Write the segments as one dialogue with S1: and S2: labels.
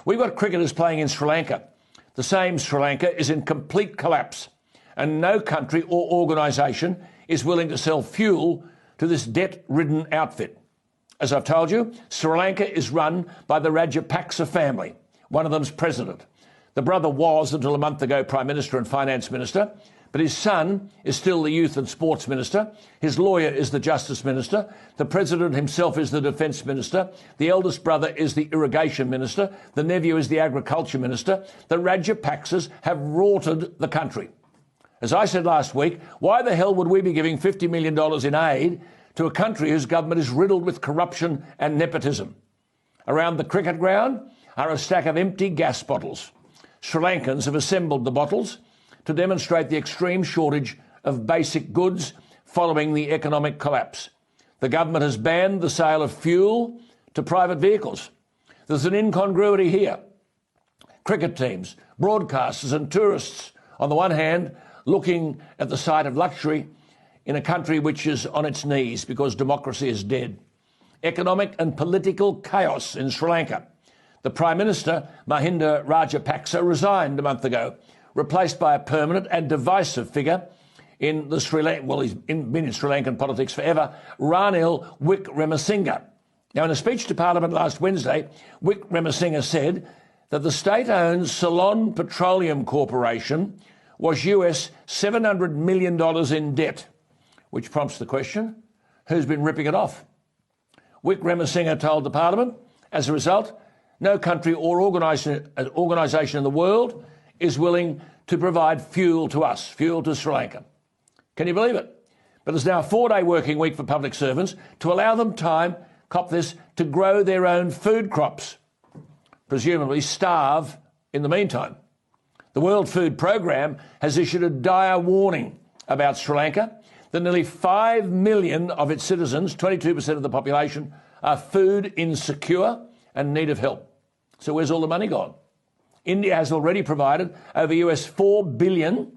S1: We've got cricketers playing in Sri Lanka. The same Sri Lanka is in complete collapse, and no country or organisation is willing to sell fuel to this debt-ridden outfit. As I've told you, Sri Lanka is run by the Rajapaksa family. One of them's president. The brother was, until a month ago, Prime Minister and Finance Minister, but his son is still the Youth and Sports Minister. His lawyer is the Justice Minister. The President himself is the Defence Minister. The eldest brother is the Irrigation Minister. The nephew is the Agriculture Minister. The Rajapaksas have rorted the country. As I said last week, why the hell would we be giving $50 million in aid to a country whose government is riddled with corruption and nepotism? Around the cricket ground are a stack of empty gas bottles. Sri Lankans have assembled the bottles to demonstrate the extreme shortage of basic goods following the economic collapse. The government has banned the sale of fuel to private vehicles. There's an incongruity here. Cricket teams, broadcasters and tourists, on the one hand, looking at the sight of luxury in a country which is on its knees because democracy is dead. Economic and political chaos in Sri Lanka. The Prime Minister, Mahinda Rajapaksa, resigned a month ago, replaced by a permanent and divisive figure in the Sri Lanka, well, he's been in Sri Lankan politics forever, Ranil Wickremesinghe. Now, in a speech to Parliament last Wednesday, Wickremesinghe said that the state-owned Ceylon Petroleum Corporation was US $700 million in debt, which prompts the question, who's been ripping it off? Wickremesinghe told the Parliament, as a result, no country or organisation in the world is willing to provide fuel to us, fuel to Sri Lanka. Can you believe it? But there's now a 4-day working week for public servants to allow them time, cop this, to grow their own food crops, presumably starve in the meantime. The World Food Programme has issued a dire warning about Sri Lanka that nearly 5 million of its citizens, 22% of the population, are food insecure and in need of help. So where's all the money gone? India has already provided over US $4 billion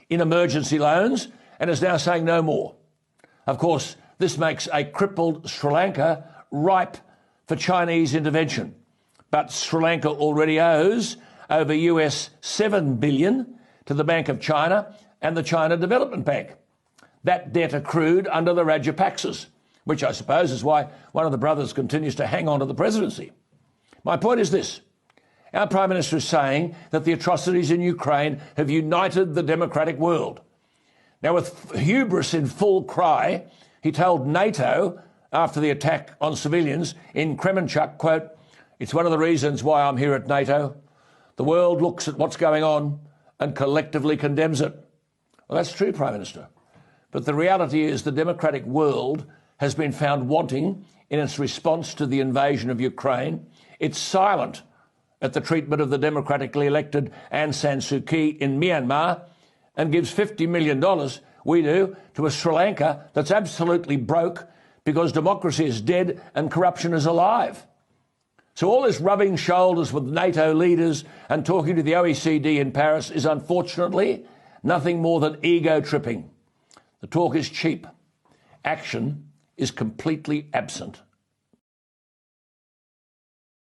S1: in emergency loans and is now saying no more. Of course, this makes a crippled Sri Lanka ripe for Chinese intervention. But Sri Lanka already owes over US $7 billion to the Bank of China and the China Development Bank. That debt accrued under the Rajapaksas, which I suppose is why one of the brothers continues to hang on to the presidency. My point is this. Our Prime Minister is saying that the atrocities in Ukraine have united the democratic world. Now, with hubris in full cry, he told NATO after the attack on civilians in Kremenchuk, quote, "It's one of the reasons why I'm here at NATO. The world looks at what's going on and collectively condemns it." Well, that's true, Prime Minister. But the reality is the democratic world has been found wanting in its response to the invasion of Ukraine. It's silent at the treatment of the democratically elected Aung San Suu Kyi in Myanmar and gives $50 million, we do, to a Sri Lanka that's absolutely broke because democracy is dead and corruption is alive. So all this rubbing shoulders with NATO leaders and talking to the OECD in Paris is unfortunately nothing more than ego tripping. The talk is cheap. Action is completely absent.